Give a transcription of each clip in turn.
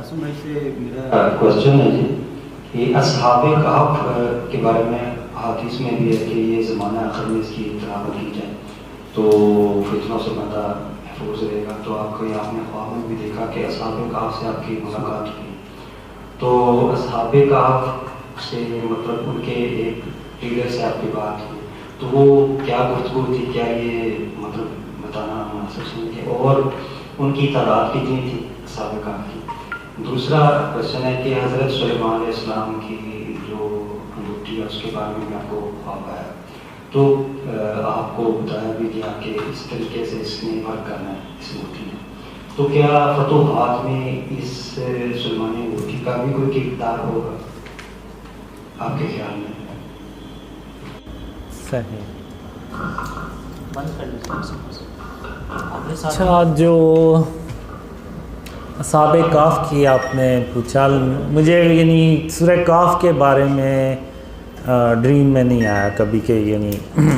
कासिम भाई से मेरा क्वेश्चन है जी कि असहाबे कहफ के बारे में हदीस में भी है कि ये ज़माना आखिर में इसकी तिलावत की जाए तो फितनों से बंदा महफूज रहेगा। तो आपको आपने ख्वाब में भी देखा कि असहाबे कहफ से आपकी मुलाकात हुई, तो असहाबे कहफ से मतलब उनके एक लीडर से आपकी बात हुई, तो वो क्या गुफ्तगू थी, क्या ये मतलब बताना मुनासिब समझे, और उनकी तादाद कितनी थी असहाबे कहफ की। दूसरा क्वेश्चन है कि हज़रत सुलेमान अलैहिस्सलाम की जो अंगूठी है उसके बारे में आपको ख्वाब आया, तो आपको बताया भी गया कि इस तरीके से इसमें वर्क करना है इस अंगूठी में, तो क्या फतूहात में इस सुलेमानी अंगूठी का भी कोई किरदार होगा आपके ख्याल में? सही। अच्छा, अच्छा, जो असहाबे काफ की आपने पूछा, मुझे यानी सूरह काफ के बारे में ड्रीम में नहीं आया कभी के, यानी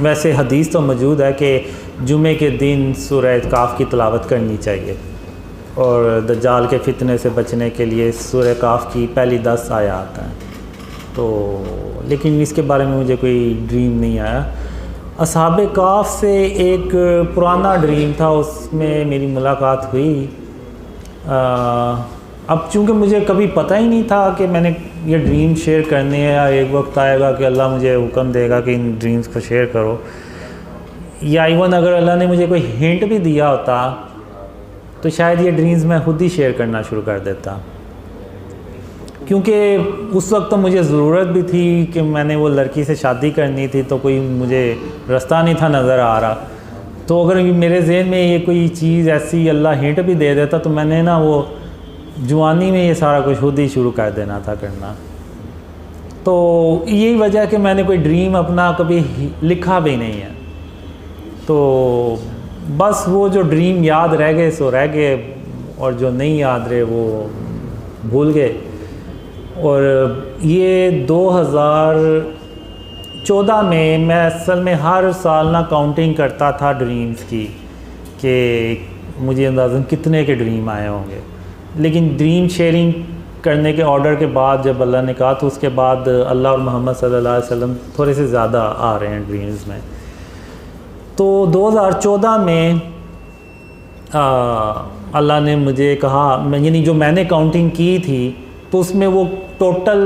वैसे हदीस तो मौजूद है कि जुमे के दिन सूरह काफ की तिलावत करनी चाहिए और दज्जाल के फितने से बचने के लिए सूरह काफ की पहली 10 आयात हैं, तो लेकिन इसके बारे में मुझे कोई ड्रीम नहीं आया। असहाबे काफ से एक पुराना ड्रीम था, उसमें मेरी मुलाकात हुई। अब चूँकि मुझे कभी पता ही नहीं था कि मैंने ये ड्रीम शेयर करने हैं, या एक वक्त आएगा कि अल्लाह मुझे हुक्म देगा कि इन ड्रीम्स को शेयर करो, या इवन अगर अल्लाह ने मुझे कोई हिंट भी दिया होता तो शायद ये ड्रीम्स मैं खुद ही शेयर करना शुरू कर देता, क्योंकि उस वक्त तो मुझे ज़रूरत भी थी कि मैंने वो लड़की से शादी करनी थी, तो कोई मुझे रास्ता नहीं था नज़र आ रहा। तो अगर मेरे जहन में ये कोई चीज़ ऐसी अल्लाह हिंट भी दे देता तो मैंने ना वो जवानी में ये सारा कुछ खुद ही शुरू कर देना था करना। तो यही वजह है कि मैंने कोई ड्रीम अपना कभी लिखा भी नहीं है, तो बस वो जो ड्रीम याद रह गए सो रह गए, और जो नहीं याद रहे वो भूल गए। और ये 2014 में मैं असल में हर साल ना काउंटिंग करता था ड्रीम्स की कि मुझे अंदाज़न कितने के ड्रीम आए होंगे, लेकिन ड्रीम शेयरिंग करने के ऑर्डर के बाद जब अल्लाह ने कहा तो उसके बाद अल्लाह और मोहम्मद सल्लल्लाहु अलैहि वसल्लम थोड़े से ज़्यादा आ रहे हैं ड्रीम्स में। तो 2014 में अल्लाह ने मुझे कहा, यानी जो मैंने काउंटिंग की थी तो उसमें वो टोटल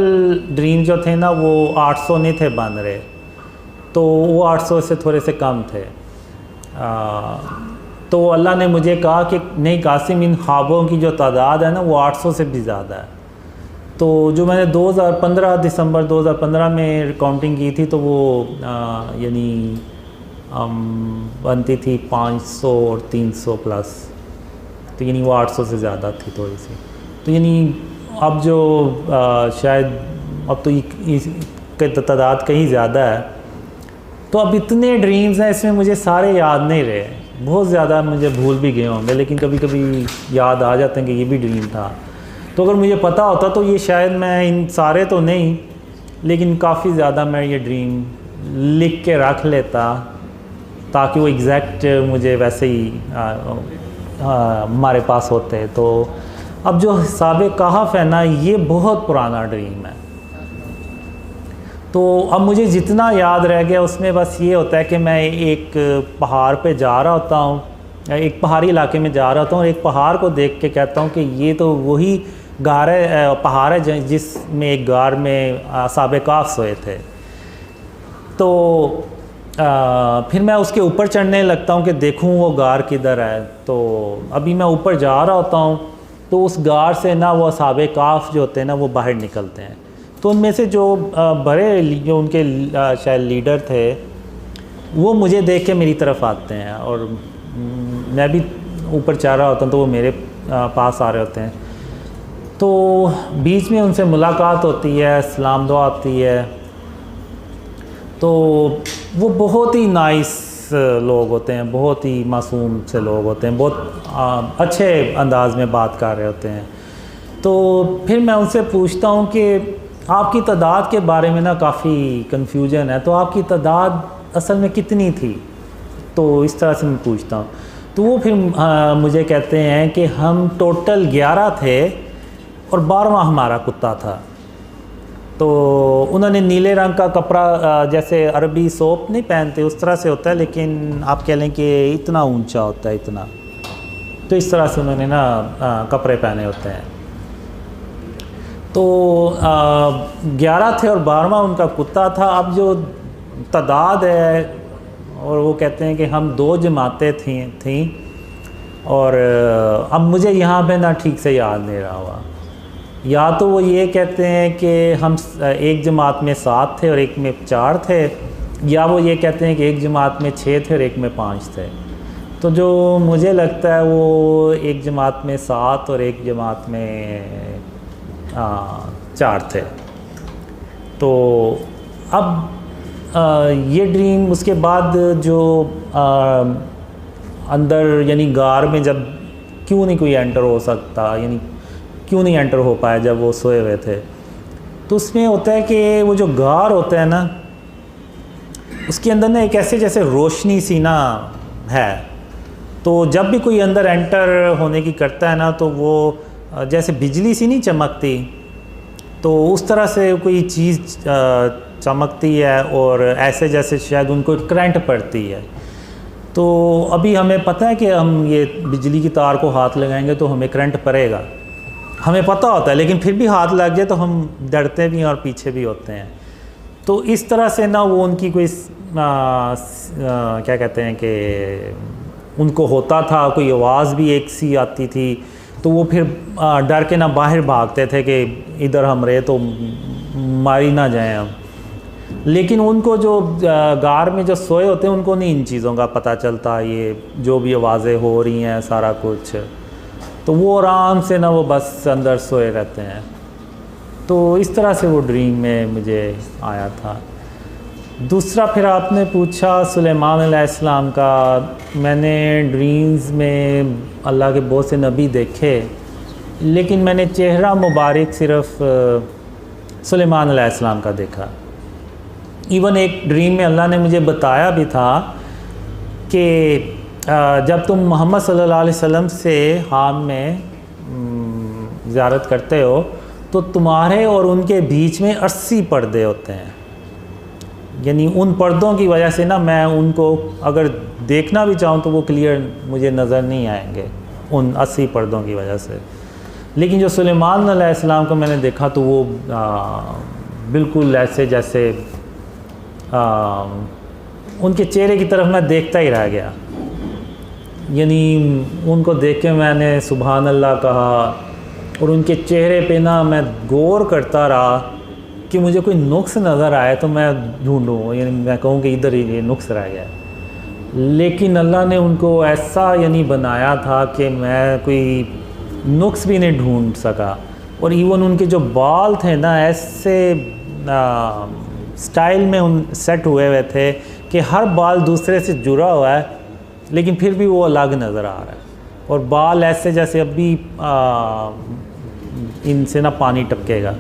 ड्रीम जो थे ना वो 800 नहीं थे बन रहे, तो वो 800 से थोड़े से कम थे। तो अल्लाह ने मुझे कहा कि नहीं कासिम, इन ख्वाबों की जो तादाद है ना वो 800 से भी ज़्यादा है। तो जो मैंने 2015 दिसंबर 2015 में काउंटिंग की थी तो वो यानी बनती थी 500 और 300 प्लस, तो यानी वो 800 से ज़्यादा थी थोड़ी सी। तो यानी अब जो शायद अब तो इसके तादाद कहीं ज़्यादा है। तो अब इतने ड्रीम्स हैं, इसमें मुझे सारे याद नहीं रहे, बहुत ज़्यादा मुझे भूल भी गए होंगे, लेकिन कभी कभी याद आ जाते हैं कि ये भी ड्रीम था। तो अगर मुझे पता होता तो ये शायद मैं इन सारे तो नहीं, लेकिन काफ़ी ज़्यादा मैं ये ड्रीम लिख के रख लेता ताकि वो एग्जैक्ट मुझे वैसे ही हमारे पास होते। तो अब जो हिसाब कहफ है ना, ये बहुत पुराना ड्रीम है, तो अब मुझे जितना याद रह गया उसमें बस ये होता है कि मैं एक पहाड़ पे जा रहा होता हूँ, एक पहाड़ी इलाके में जा रहा होता हूँ, और एक पहाड़ को देख के कहता हूँ कि ये तो वही गार है, पहाड़ है जिसमें एक गार में असहाब कहफ सोए थे। तो फिर मैं उसके ऊपर चढ़ने लगता हूँ कि देखूँ वो गार किधर है। तो अभी मैं ऊपर जा रहा होता हूँ तो उस गार से ना वो असहाब कहफ जो होते हैं ना वो बाहर निकलते हैं। तो उनमें से जो बड़े जो उनके शायद लीडर थे वो मुझे देख के मेरी तरफ आते हैं, और मैं भी ऊपर चढ़ रहा होता हूँ तो वो मेरे पास आ रहे होते हैं। तो बीच में उनसे मुलाकात होती है, सलाम दुआ होती है। तो वो बहुत ही नाइस लोग होते हैं, बहुत ही मासूम से लोग होते हैं, बहुत अच्छे अंदाज में बात कर रहे होते हैं। तो फिर मैं उनसे पूछता हूँ कि आपकी तादाद के बारे में ना काफ़ी कन्फ्यूजन है, तो आपकी तादाद असल में कितनी थी? तो इस तरह से मैं पूछता हूँ। तो वो फिर मुझे कहते हैं कि हम टोटल 11 थे, और 12वां हमारा कुत्ता था। तो उन्होंने नीले रंग का कपड़ा, जैसे अरबी सोप नहीं पहनते उस तरह से होता है, लेकिन आप कह लें कि इतना ऊंचा होता है, इतना। तो इस तरह से उन्होंने ना कपड़े पहने होते हैं। तो 11 थे और 12वां उनका कुत्ता था। अब जो तादाद है, और वो कहते हैं कि हम 2 जमातें थीं और अब मुझे यहाँ पे ना ठीक से याद नहीं रहा हुआ। या तो वो ये कहते हैं कि हम एक जमात में 7 थे और एक में 4 थे, या वो ये कहते हैं कि एक जमात में 6 थे और एक में 5 थे। तो जो मुझे लगता है वो एक जमात में 7 और एक जमात में 4 थे। तो अब ये ड्रीम, उसके बाद जो अंदर यानी गार में जब क्यों नहीं कोई एंटर हो सकता, यानी क्यों नहीं एंटर हो पाया जब वो सोए हुए थे, तो उसमें होता है कि वो जो गार होता है ना, उसके अंदर ना एक ऐसे जैसे रोशनी सी ना है। तो जब भी कोई अंदर एंटर होने की करता है ना, तो वो जैसे बिजली सी नहीं चमकती, तो उस तरह से कोई चीज़ चमकती है और ऐसे जैसे शायद उनको करंट पड़ती है। तो अभी हमें पता है कि हम ये बिजली की तार को हाथ लगाएंगे तो हमें करंट पड़ेगा, हमें पता होता है, लेकिन फिर भी हाथ लग जाए तो हम डरते भी हैं और पीछे भी होते हैं। तो इस तरह से ना वो उनकी कोई क्या कहते हैं कि उनको होता था, कोई आवाज़ भी एक सी आती थी, तो वो फिर डर के ना बाहर भागते थे कि इधर हम रहे तो मारी ना जाएं हम। लेकिन उनको जो गार में जो सोए होते हैं उनको नहीं इन चीज़ों का पता चलता, ये जो भी आवाज़ें हो रही हैं सारा कुछ, तो वो आराम से ना वो बस अंदर सोए रहते हैं। तो इस तरह से वो ड्रीम में मुझे आया था। दूसरा फिर आपने पूछा सुलेमान अलैहिस्सलाम का। मैंने ड्रीम्स में अल्लाह के बहुत से नबी देखे, लेकिन मैंने चेहरा मुबारक सिर्फ़ सुलेमान अलैहिस्सलाम का देखा। इवन एक ड्रीम में अल्लाह ने मुझे बताया भी था कि जब तुम मोहम्मद सल्लल्लाहु अलैहि वसल्लम से हाम में ज़ियारत करते हो तो तुम्हारे और उनके बीच में 80 पर्दे होते हैं। यानी उन पर्दों की वजह से ना मैं उनको अगर देखना भी चाहूँ तो वो क्लियर मुझे नज़र नहीं आएंगे उन 80 पर्दों की वजह से। लेकिन जो सुलेमान अलैहिस्सलाम को मैंने देखा तो वो बिल्कुल ऐसे जैसे उनके चेहरे की तरफ मैं देखता ही रह गया। यानी उनको देख के मैंने सुभान अल्लाह कहा और उनके चेहरे पे ना मैं गौर करता रहा कि मुझे कोई नुक्स नज़र आए तो मैं ढूंढूं, यानी मैं कहूँ कि इधर ही ये नुक्स रह गया। लेकिन अल्लाह ने उनको ऐसा यानी बनाया था कि मैं कोई नुक्स भी नहीं ढूंढ सका। और इवन उनके जो बाल थे ना ऐसे स्टाइल में उन सेट हुए थे कि हर बाल दूसरे से जुड़ा हुआ है, लेकिन फिर भी वो अलग नज़र आ रहा है। और बाल ऐसे जैसे अभी इनसे ना पानी टपकेगा।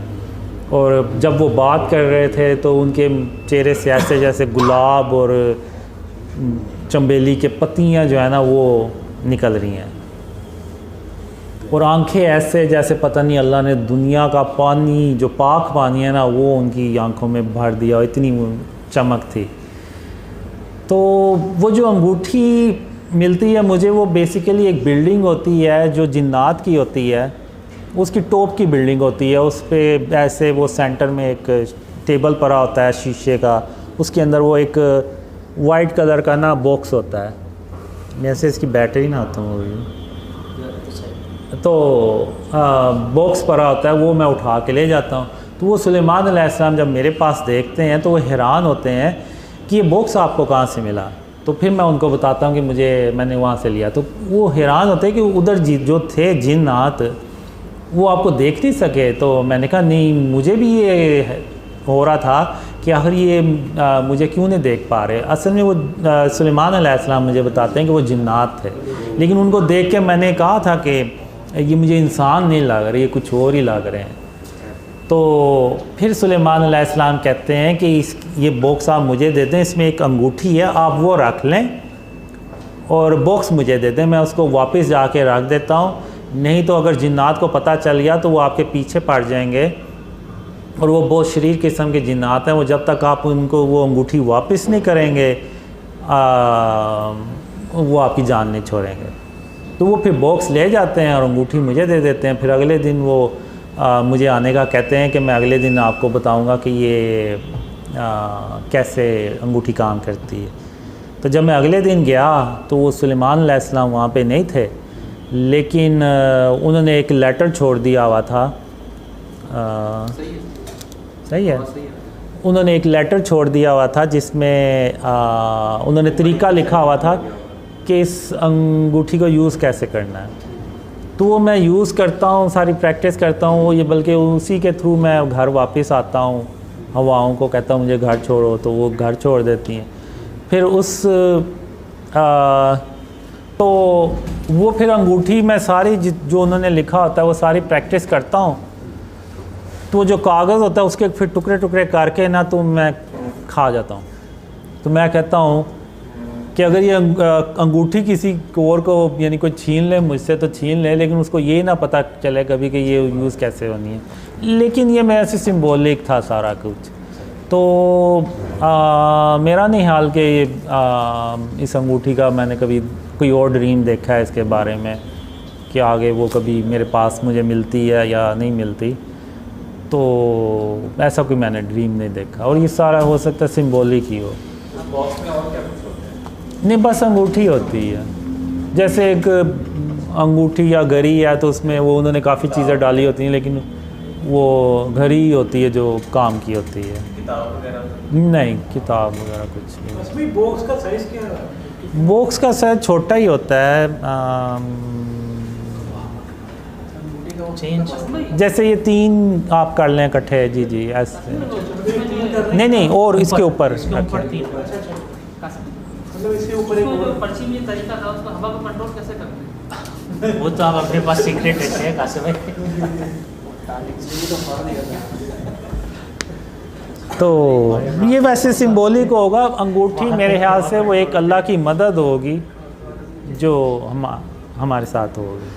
और जब वो बात कर रहे थे तो उनके चेहरे से ऐसे जैसे गुलाब और चंबेली के पत्तियां जो है ना वो निकल रही हैं। और आंखें ऐसे जैसे पता नहीं अल्लाह ने दुनिया का पानी, जो पाक पानी है ना, वो उनकी आंखों में भर दिया, इतनी चमक थी। तो वो जो अंगूठी मिलती है मुझे, वो बेसिकली एक बिल्डिंग होती है जो जिन्नात की होती है, उसकी टॉप की बिल्डिंग होती है। उस पर ऐसे वो सेंटर में एक टेबल पड़ा होता है शीशे का, उसके अंदर वो एक वाइट कलर का ना बॉक्स होता है। जैसे इसकी बैटरी ना होता हूँ तो बॉक्स पड़ा होता है, वो मैं उठा के ले जाता हूँ। तो वो सुलेमान अलैहिस्सलाम जब मेरे पास देखते हैं तो वो हैरान होते हैं कि ये बॉक्स आपको कहाँ से मिला। तो फिर मैं उनको बताता हूँ कि मैंने वहाँ से लिया। तो वो हैरान होते हैं कि उधर जो थे जिन्नात वो आपको देख नहीं सके। तो मैंने कहा नहीं, मुझे भी ये हो रहा था कि आखिर ये मुझे क्यों नहीं देख पा रहे। असल में वो सुलेमान अलैहिस्सलाम मुझे बताते हैं कि वो जिन्नात थे, लेकिन उनको देख के मैंने कहा था कि ये मुझे इंसान नहीं लग रहे, ये कुछ और ही लग रहे हैं। तो फिर सुलेमान अलैहिस्सलाम कहते हैं कि ये बॉक्स आप मुझे दे दें, इसमें एक अंगूठी है, आप वो रख लें और बॉक्स मुझे दे दें, मैं उसको वापस जाके रख देता हूँ। नहीं तो अगर जिन्नात को पता चल गया तो वो आपके पीछे पड़ जाएंगे, और वो बहुत शरीर किस्म के जिन्नात हैं। वो जब तक आप उनको वो अंगूठी वापस नहीं करेंगे वो आपकी जान नहीं छोड़ेंगे। तो वो फिर बॉक्स ले जाते हैं और अंगूठी मुझे दे देते हैं। फिर अगले दिन वो मुझे आने का कहते हैं कि मैं अगले दिन आपको बताऊंगा कि ये कैसे अंगूठी काम करती है। तो जब मैं अगले दिन गया तो वो सुलेमान अलैहिस्सलाम वहाँ पे नहीं थे, लेकिन उन्होंने एक लेटर छोड़ दिया हुआ था। सही है। उन्होंने एक लेटर छोड़ दिया हुआ था जिसमें उन्होंने तरीका लिखा हुआ था कि इस अंगूठी को यूज़ कैसे करना है। तो वो मैं यूज़ करता हूँ, सारी प्रैक्टिस करता हूँ, ये बल्कि उसी के थ्रू मैं घर वापस आता हूँ। हवाओं को कहता हूँ मुझे घर छोड़ो, तो वो घर छोड़ देती हैं। फिर तो वो फिर अंगूठी मैं सारी जो उन्होंने लिखा होता है वो सारी प्रैक्टिस करता हूँ। तो जो कागज़ होता है उसके फिर टुकड़े टुकड़े करके ना तो मैं खा जाता हूँ। तो मैं कहता हूँ कि अगर ये अंगूठी किसी और को यानी कोई छीन ले मुझसे तो छीन ले, लेकिन उसको ये ना पता चले कभी कि ये यूज़ कैसे होनी है। लेकिन ये मैं ऐसे सिंबॉलिक था सारा कुछ। तो मेरा नहीं हाल कि इस अंगूठी का मैंने कभी कोई और ड्रीम देखा है इसके बारे में कि आगे वो कभी मेरे पास मुझे मिलती है या नहीं मिलती। तो ऐसा कोई मैंने ड्रीम नहीं देखा, और ये सारा हो सकता है सिंबॉलिक ही हो। बॉक्स में और क्या कुछ होता है? नहीं, बस अंगूठी होती है। जैसे एक अंगूठी या घड़ी है तो उसमें वो उन्होंने काफ़ी चीज़ें डाली होती हैं, लेकिन वो घड़ी ही होती है जो काम की होती है। किताब वगैरह? नहीं, किताब वगैरह कुछ नहीं। इसमें बॉक्स का साइज़ क्या है? बॉक्स का साइज छोटा ही होता है। जैसे ये 3 आप कर लें इकट्ठे। जी जी ऐसे। नहीं, और इसके ऊपर रखें। मतलब इसके ऊपर एक पर्ची में तरीका था, उसको हवा को कंट्रोल कैसे करते हैं? वो तो आप अपने पास सीक्रेट रखते हैं कासिम भाई। तो ये वैसे सिंबॉलिक होगा। अंगूठी मेरे ख्याल से वो एक अल्लाह की मदद होगी जो हमारे साथ होगी।